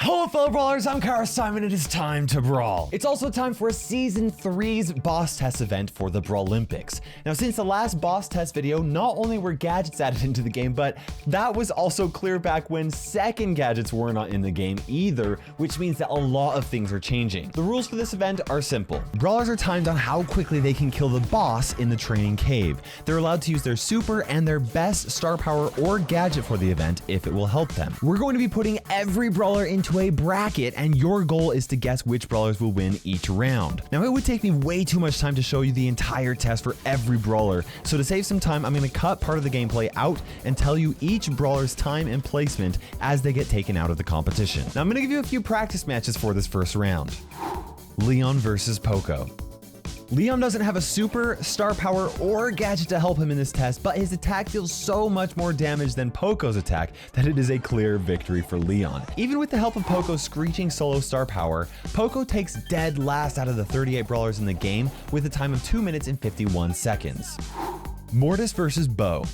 Hello fellow brawlers, I'm KairosTime and it is time to brawl. It's also time for a Season 3's boss test event for the Brawl Olympics. Now since the last boss test video, not only were gadgets added into the game, but that was also clear back when second gadgets were not in the game either, which means that a lot of things are changing. The rules for this event are simple. Brawlers are timed on how quickly they can kill the boss in the training cave. They're allowed to use their super and their best star power or gadget for the event if it will help them. We're going to be putting every brawler into a bracket, and your goal is to guess which brawlers will win each round. Now, it would take me way too much time to show you the entire test for every brawler, so to save some time, I'm going to cut part of the gameplay out and tell you each brawler's time and placement as they get taken out of the competition. Now, I'm going to give you a few practice matches for this first round. Leon versus Poco. Leon doesn't have a super, star power, or gadget to help him in this test, but his attack deals so much more damage than Poco's attack that it is a clear victory for Leon. Even with the help of Poco's screeching solo star power, Poco takes dead last out of the 38 brawlers in the game with a time of 2 minutes and 51 seconds. Mortis versus Beau.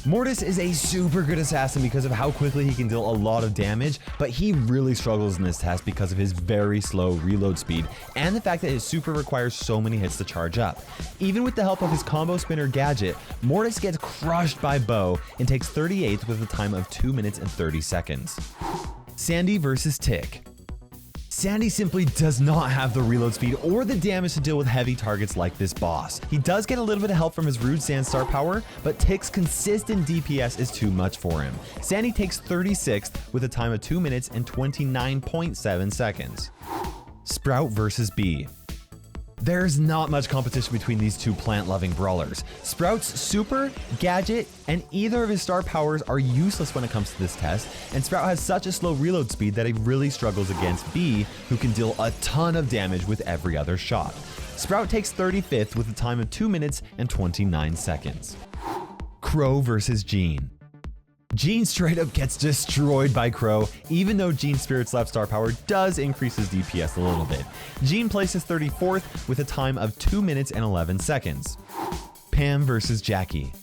Mortis is a super good assassin because of how quickly he can deal a lot of damage, but he really struggles in this test because of his very slow reload speed and the fact that his super requires so many hits to charge up. Even with the help of his combo spinner gadget, Mortis gets crushed by Beau and takes 38th with a time of 2 minutes and 30 seconds. Sandy versus Tick. Sandy simply does not have the reload speed or the damage to deal with heavy targets like this boss. He does get a little bit of help from his Rude Sand star power, but Tick's consistent DPS is too much for him. Sandy takes 36th with a time of 2 minutes and 29.7 seconds. Sprout versus Bee. There's not much competition between these two plant-loving brawlers. Sprout's super, gadget, and either of his star powers are useless when it comes to this test, and Sprout has such a slow reload speed that he really struggles against Bee, who can deal a ton of damage with every other shot. Sprout takes 35th with a time of 2 minutes and 29 seconds. Crow versus Jean. Jean straight up gets destroyed by Crow, even though Jean's Spirit's left star power does increase his DPS a little bit. Jean places 34th with a time of 2 minutes and 11 seconds. Pam versus Jackie.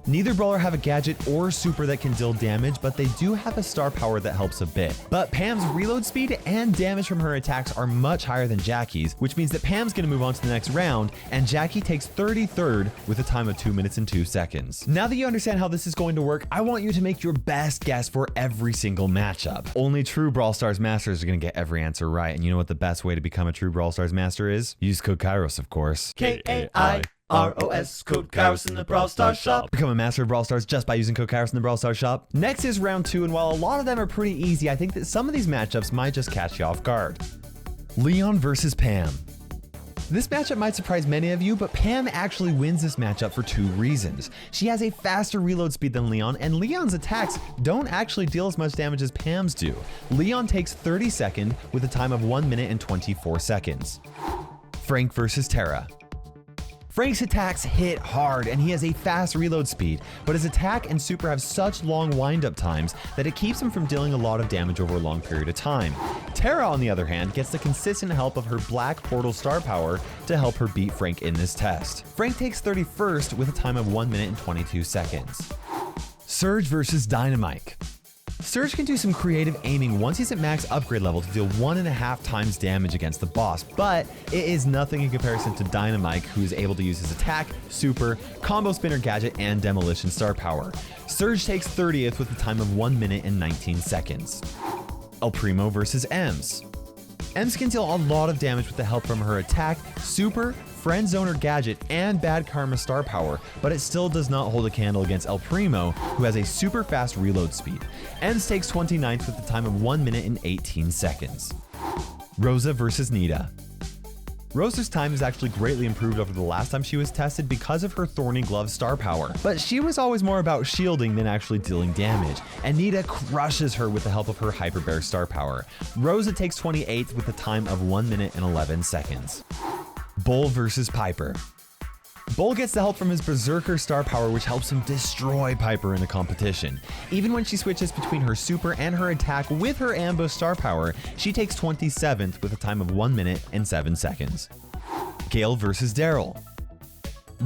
Neither brawler have a gadget or super that can deal damage, but they do have a star power that helps a bit. But Pam's reload speed and damage from her attacks are much higher than Jackie's, which means that Pam's gonna move on to the next round, and Jackie takes 33rd with a time of 2 minutes and 2 seconds. Now that you understand how this is going to work, I want you to make your best guess for every single matchup. Only true Brawl Stars Masters are gonna get every answer right, and you know what the best way to become a true Brawl Stars Master is? Use code Kairos, of course. KAIROS, code Kairos in the Brawl Stars shop. Become a master of Brawl Stars just by using code Kairos in the Brawl Stars shop. Next is round 2, and while a lot of them are pretty easy, I think that some of these matchups might just catch you off guard. Leon versus Pam. This matchup might surprise many of you, but Pam actually wins this matchup for 2 reasons. She has a faster reload speed than Leon, and Leon's attacks don't actually deal as much damage as Pam's do. Leon takes 32nd with a time of 1 minute and 24 seconds. Frank versus Terra. Frank's attacks hit hard and he has a fast reload speed, but his attack and super have such long wind-up times that it keeps him from dealing a lot of damage over a long period of time. Terra, on the other hand, gets the consistent help of her Black Portal star power to help her beat Frank in this test. Frank takes 31st with a time of 1 minute and 22 seconds. Surge versus Dynamite. Surge can do some creative aiming once he's at max upgrade level to deal 1.5 times damage against the boss, but it is nothing in comparison to Dynamite, who is able to use his attack, super, combo spinner gadget, and demolition star power. Surge takes 30th with a time of 1 minute and 19 seconds. El Primo versus Ems. Ems can deal a lot of damage with the help from her attack, super, friend zoner gadget, and bad karma star power, but it still does not hold a candle against El Primo, who has a super fast reload speed. Ems takes 29th with a time of 1 minute and 18 seconds. Rosa versus Nita. Rosa's time is actually greatly improved over the last time she was tested because of her Thorny Glove star power, but she was always more about shielding than actually dealing damage, and Nita crushes her with the help of her Hyper Bear star power. Rosa takes 28th with a time of 1 minute and 11 seconds. Bull versus Piper. Bull gets the help from his Berserker star power, which helps him destroy Piper in the competition. Even when she switches between her super and her attack with her ambush star power, she takes 27th with a time of 1 minute and 7 seconds. Gail versus Daryl.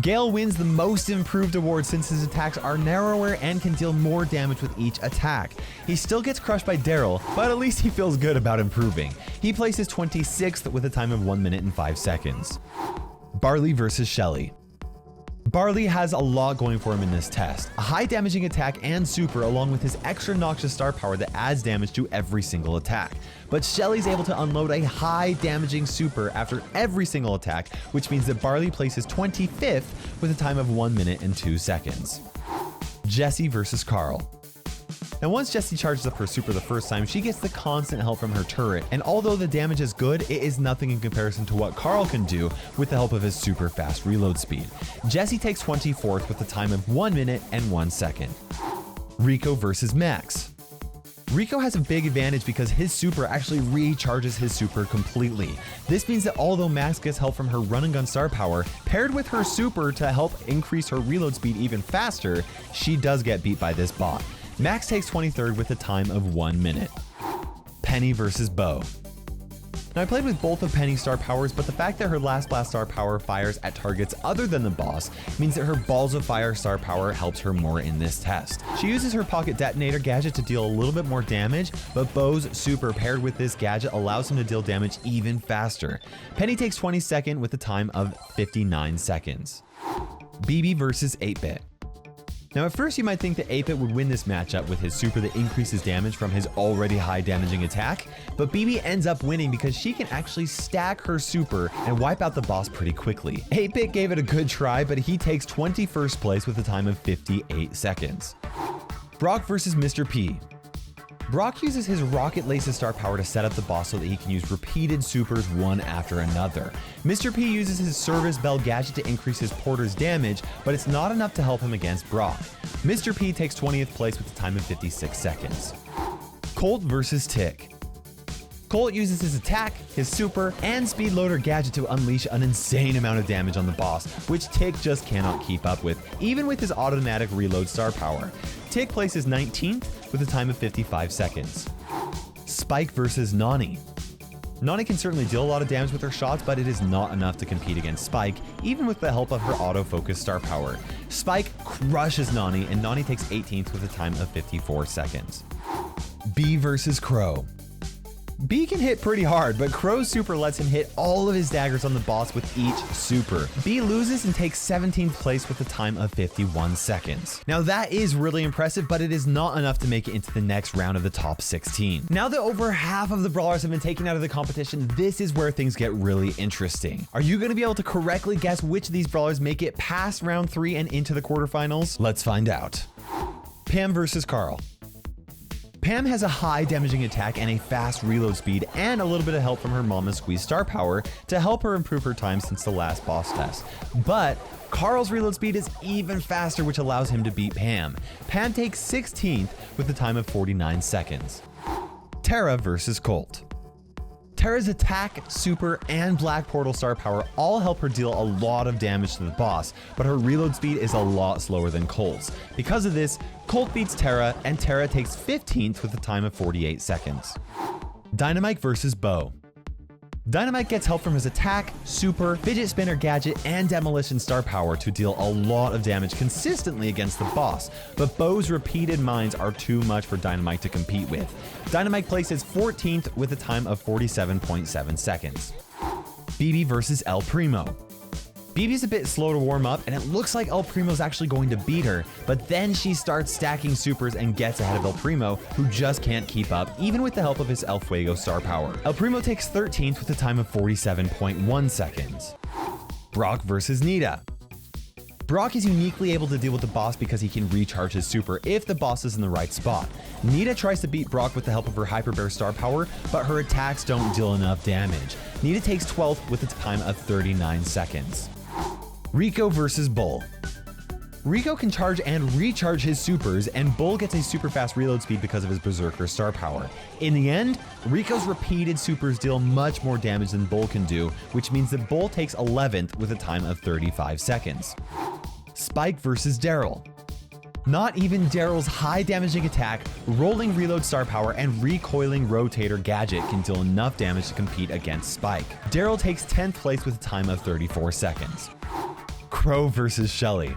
Gail wins the Most Improved award since his attacks are narrower and can deal more damage with each attack. He still gets crushed by Daryl, but at least he feels good about improving. He places 26th with a time of 1 minute and 5 seconds. Barley versus Shelley. Barley has a lot going for him in this test. A high damaging attack and super along with his extra noxious star power that adds damage to every single attack. But Shelley's able to unload a high damaging super after every single attack, which means that Barley places 25th with a time of 1 minute and 2 seconds. Jessie versus Carl. Now once Jessie charges up her super the first time, she gets the constant help from her turret, and although the damage is good, it is nothing in comparison to what Carl can do with the help of his super fast reload speed. Jessie takes 24th with a time of 1 minute and 1 second. Rico versus Max. Rico has a big advantage because his super actually recharges his super completely. This means that although Max gets help from her run and gun star power, paired with her super to help increase her reload speed even faster, she does get beat by this bot. Max takes 23rd with a time of 1 minute. Penny versus Beau. Now I played with both of Penny's star powers, but the fact that her last blast star power fires at targets other than the boss means that her balls of fire star power helps her more in this test. She uses her pocket detonator gadget to deal a little bit more damage, but Beau's super paired with this gadget allows him to deal damage even faster. Penny takes 22nd with a time of 59 seconds. Bibi versus 8-Bit. Now at first you might think that 8-Bit would win this matchup with his super that increases damage from his already high damaging attack, but Bibi ends up winning because she can actually stack her super and wipe out the boss pretty quickly. 8-Bit gave it a good try, but he takes 21st place with a time of 58 seconds. Brock versus Mr. P. Brock uses his Rocket Lace's star power to set up the boss so that he can use repeated supers one after another. Mr. P uses his Service Bell gadget to increase his Porter's damage, but it's not enough to help him against Brock. Mr. P takes 20th place with a time of 56 seconds. Colt versus Tick. Colt uses his attack, his super, and speed loader gadget to unleash an insane amount of damage on the boss, which Tick just cannot keep up with, even with his automatic reload star power. Tick places 19th with a time of 55 seconds. Spike versus Nani. Nani can certainly deal a lot of damage with her shots, but it is not enough to compete against Spike, even with the help of her autofocus star power. Spike crushes Nani, and Nani takes 18th with a time of 54 seconds. Bee versus Crow. Bee can hit pretty hard, but Crow's super lets him hit all of his daggers on the boss with each super. Bee loses and takes 17th place with a time of 51 seconds. Now that is really impressive, but it is not enough to make it into the next round of the top 16. Now that over half of the brawlers have been taken out of the competition, this is where things get really interesting. Are you going to be able to correctly guess which of these brawlers make it past round 3 and into the quarterfinals? Let's find out. Pam versus Carl. Pam has a high damaging attack and a fast reload speed and a little bit of help from her Mama Squeeze star power to help her improve her time since the last boss test. But Carl's reload speed is even faster, which allows him to beat Pam. Pam takes 16th with a time of 49 seconds. Terra versus Colt. Terra's attack, super, and black portal star power all help her deal a lot of damage to the boss, but her reload speed is a lot slower than Colt's. Because of this, Colt beats Terra, and Terra takes 15th with a time of 48 seconds. Dynamite versus Beau. Dynamite gets help from his attack, super, fidget spinner gadget, and demolition star power to deal a lot of damage consistently against the boss, but Beau's repeated mines are too much for Dynamite to compete with. Dynamite places 14th with a time of 47.7 seconds. Bibi versus El Primo. Bibi's a bit slow to warm up, and it looks like El Primo's actually going to beat her, but then she starts stacking supers and gets ahead of El Primo, who just can't keep up, even with the help of his El Fuego star power. El Primo takes 13th with a time of 47.1 seconds. Brock versus Nita. Brock is uniquely able to deal with the boss because he can recharge his super if the boss is in the right spot. Nita tries to beat Brock with the help of her Hyper Bear star power, but her attacks don't deal enough damage. Nita takes 12th with a time of 39 seconds. Rico versus Bull. Rico can charge and recharge his supers, and Bull gets a super fast reload speed because of his Berserker star power. In the end, Rico's repeated supers deal much more damage than Bull can do, which means that Bull takes 11th with a time of 35 seconds. Spike versus Daryl. Not even Daryl's high damaging attack, rolling reload star power, and recoiling rotator gadget can deal enough damage to compete against Spike. Daryl takes 10th place with a time of 34 seconds. Crow versus Shelley.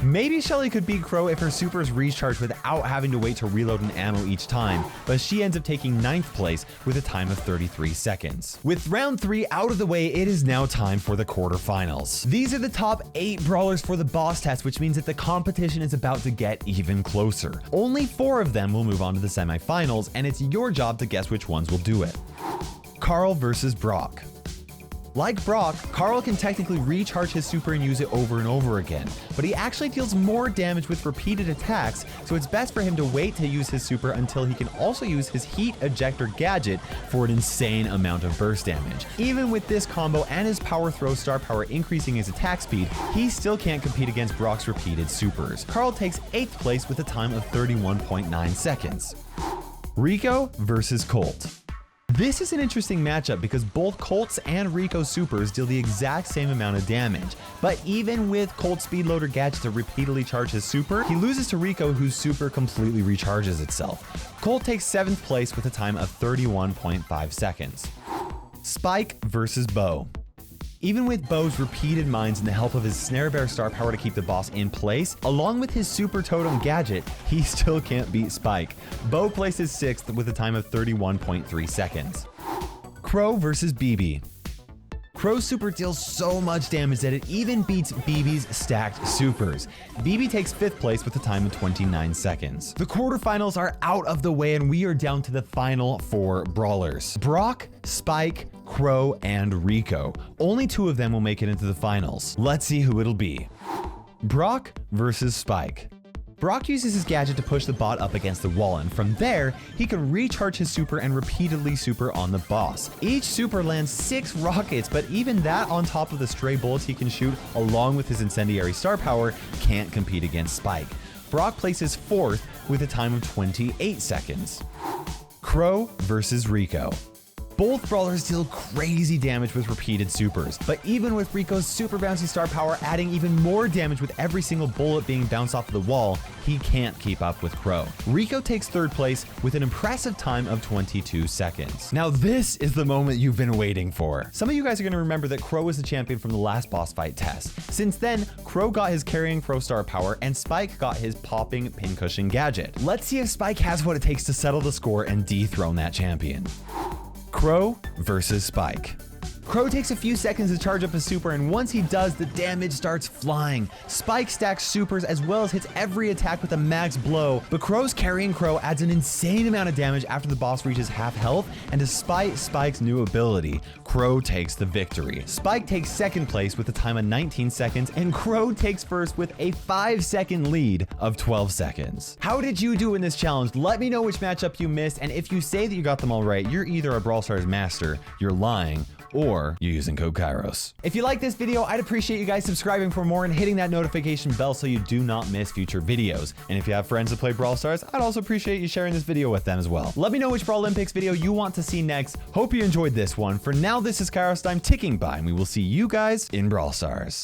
Maybe Shelley could beat Crow if her supers recharge without having to wait to reload an ammo each time, but she ends up taking 9th place with a time of 33 seconds. With round 3 out of the way, it is now time for the quarterfinals. These are the top 8 brawlers for the boss test, which means that the competition is about to get even closer. Only 4 of them will move on to the semifinals, and it's your job to guess which ones will do it. Carl versus Brock. Like Brock, Carl can technically recharge his super and use it over and over again, but he actually deals more damage with repeated attacks, so it's best for him to wait to use his super until he can also use his heat ejector gadget for an insane amount of burst damage. Even with this combo and his power throw star power increasing his attack speed, he still can't compete against Brock's repeated supers. Carl takes 8th place with a time of 31.9 seconds. Rico versus Colt. This is an interesting matchup because both Colt's and Rico's supers deal the exact same amount of damage, but even with Colt's speedloader gadget to repeatedly charge his super, he loses to Rico, whose super completely recharges itself. Colt takes 7th place with a time of 31.5 seconds. Spike versus Beau. Even with Beau's repeated mines and the help of his snare bear star power to keep the boss in place, along with his super totem gadget, he still can't beat Spike. Beau places 6th with a time of 31.3 seconds. Crow versus Bibi. Crow's super deals so much damage that it even beats Bibi's stacked supers. Bibi takes 5th place with a time of 29 seconds. The quarterfinals are out of the way and we are down to the final 4 brawlers. Brock, Spike, Crow, and Rico. Only 2 of them will make it into the finals. Let's see who it'll be. Brock versus Spike. Brock uses his gadget to push the bot up against the wall, and from there, he can recharge his super and repeatedly super on the boss. Each super lands 6 rockets, but even that on top of the stray bullets he can shoot along with his incendiary star power can't compete against Spike. Brock places 4th with a time of 28 seconds. Crow versus Rico. Both brawlers deal crazy damage with repeated supers, but even with Rico's super bouncy star power adding even more damage with every single bullet being bounced off of the wall, he can't keep up with Crow. Rico takes 3rd place with an impressive time of 22 seconds. Now this is the moment you've been waiting for. Some of you guys are going to remember that Crow was the champion from the last boss fight test. Since then, Crow got his carrying Crow star power and Spike got his popping pincushion gadget. Let's see if Spike has what it takes to settle the score and dethrone that champion. Crow versus Spike. Crow takes a few seconds to charge up his super, and once he does, the damage starts flying. Spike stacks supers as well as hits every attack with a max blow, but Crow's carrying Crow adds an insane amount of damage after the boss reaches half health, and despite Spike's new ability, Crow takes the victory. Spike takes 2nd place with a time of 19 seconds, and Crow takes 1st with a 5-second lead of 12 seconds. How did you do in this challenge? Let me know which matchup you missed, and if you say that you got them all right, you're either a Brawl Stars master, you're lying, or you're using code Kairos. If you like this video, I'd appreciate you guys subscribing for more and hitting that notification bell so you do not miss future videos. And if you have friends that play Brawl Stars, I'd also appreciate you sharing this video with them as well. Let me know which Brawl Olympics video you want to see next. Hope you enjoyed this one. For now, this is KairosTime ticking by, and we will see you guys in Brawl Stars.